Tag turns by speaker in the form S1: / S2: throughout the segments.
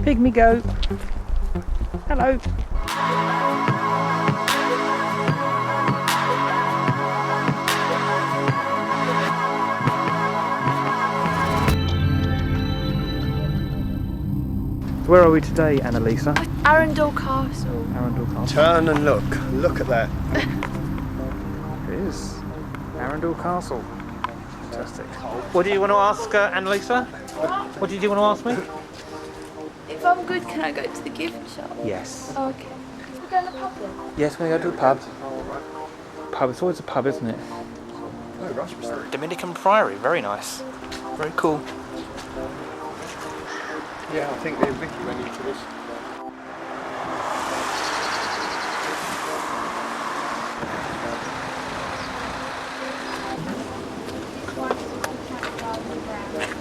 S1: Pygmy goat. Hello. Where are we today, Annalisa?
S2: Arundel Castle.
S1: Arundel Castle.
S3: Turn and look. Look at that.
S1: It is. Arundel Castle. Fantastic. What do you want to ask, Annalisa? What did you want to ask me?
S2: If I'm good, can I go to the gift shop?
S1: Yes.
S2: Oh, okay. We're going to the pub then?
S1: Yes, we're going to go to the pub. Pub, it's always a pub, isn't it? Dominican Priory, very nice. Very cool.
S3: Yeah, I think me and Vicky went into this.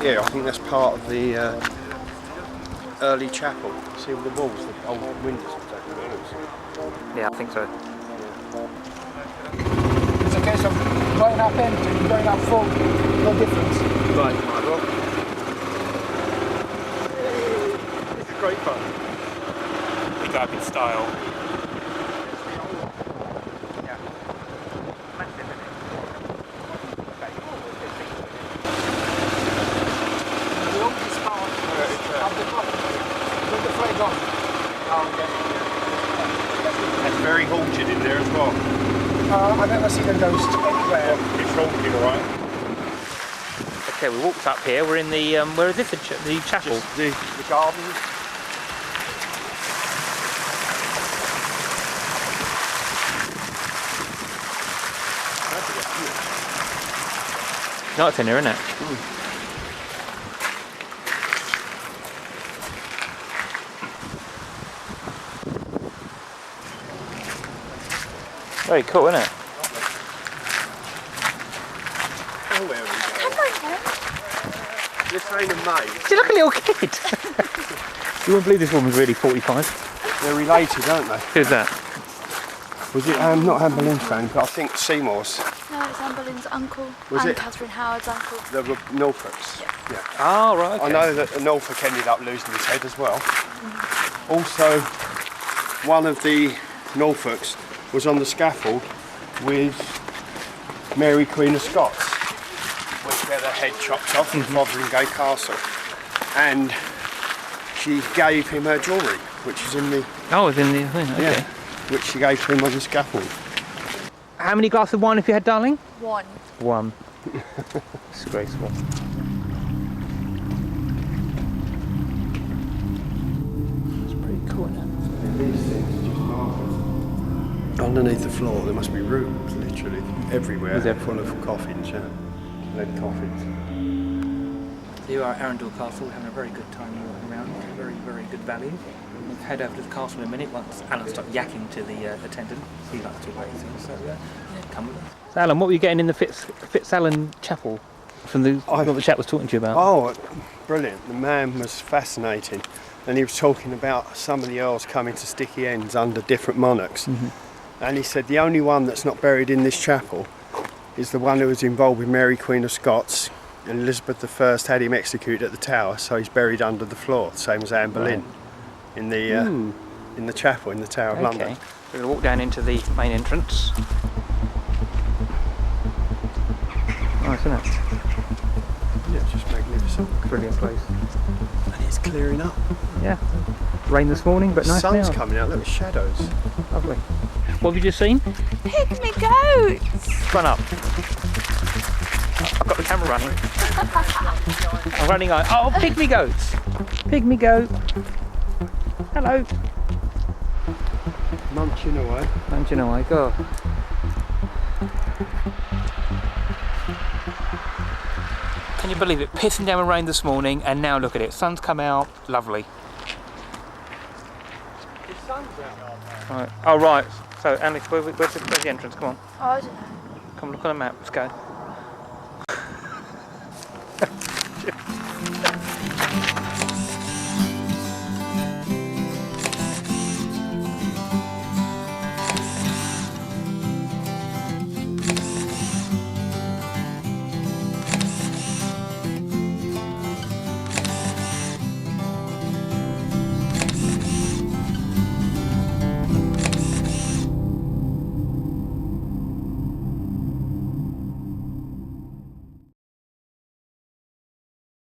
S3: Yeah, I think that's part of the early chapel. See all the walls, the old windows and stuff.
S1: Yeah, I think so.
S4: It's a case of going up empty, going up full, no difference.
S3: Right, might as well. It's great fun.
S1: We go up in style.
S4: The oldest part of the club, with the flag on.
S3: That's very haunted in there as well.
S4: I've never seen a ghost anywhere.
S3: It's haunted, alright?
S1: Okay, we walked up here. We're in the, where is this? The chapel?
S3: Just the gardens.
S1: Nice in here, isn't it? Very cool, isn't it?
S3: Oh, where are we
S2: Come on then.
S3: going? This ain't a maze.
S1: See, look, a little kid. You wouldn't believe this woman's really 45.
S3: They're related, aren't they?
S1: Who's that?
S3: Was it, not Anne Boleyn's family, but I think Seymour's.
S2: No, it's Anne Boleyn's uncle.
S3: Was
S2: and
S3: it?
S2: Catherine Howard's uncle.
S3: The Norfolks.
S2: Yeah.
S1: Oh, right.
S3: I know that Norfolk ended up losing his head as well. Also, one of the Norfolks was on the scaffold with Mary Queen of Scots, which had her head chopped off in Fotheringay Castle. And she gave him her jewellery, which is in the...
S1: Oh, it's in the thing, okay.
S3: Yeah, which she gave to him on the scaffold.
S1: How many glasses of wine have you had, darling?
S2: One.
S1: One. Disgraceful. It's pretty cool, isn't it?
S3: These things are just marvellous. Underneath the floor there must be rooms, literally, everywhere.
S1: Is there?
S3: Full of coffins, yeah. Lead coffins.
S1: So you are at Arundel Castle, we're having a very good time walking around. Very, very good value. We'll head over to the castle in a minute once Alan stopped yakking to the attendant. He likes to wait things, so yeah, come with us. So Alan, what were you getting in the Fitzalan Chapel from what the chap was talking to you about?
S3: Oh, brilliant. The man was fascinating. And he was talking about some of the earls coming to sticky ends under different monarchs. And he said the only one that's not buried in this chapel is the one who was involved with Mary Queen of Scots. And Elizabeth I had him executed at the Tower, so he's buried under the floor, same as Anne Boleyn in the chapel in the Tower of London.
S1: We're going to walk down into the main entrance. Nice, isn't it?
S3: Yeah, it's just magnificent.
S1: Brilliant place.
S3: And it's clearing up.
S1: Yeah. Rain this morning, but
S3: The
S1: nice
S3: sun's
S1: now.
S3: coming out, look at shadows.
S1: Lovely. What have you just seen?
S2: Pygmy goats.
S1: Run up. I've got the camera running. I'm running out. Oh, pygmy goats. Pygmy goat. Hello.
S3: Munching away.
S1: Munching away, go. Can you believe it? Pissing down with rain this morning, and now look at it. Sun's come out. Lovely.
S3: The sun's out.
S1: Right. Oh, right. So, Alex, where's the entrance? Come on.
S2: Oh, I don't know.
S1: Come look on the map. Let's go.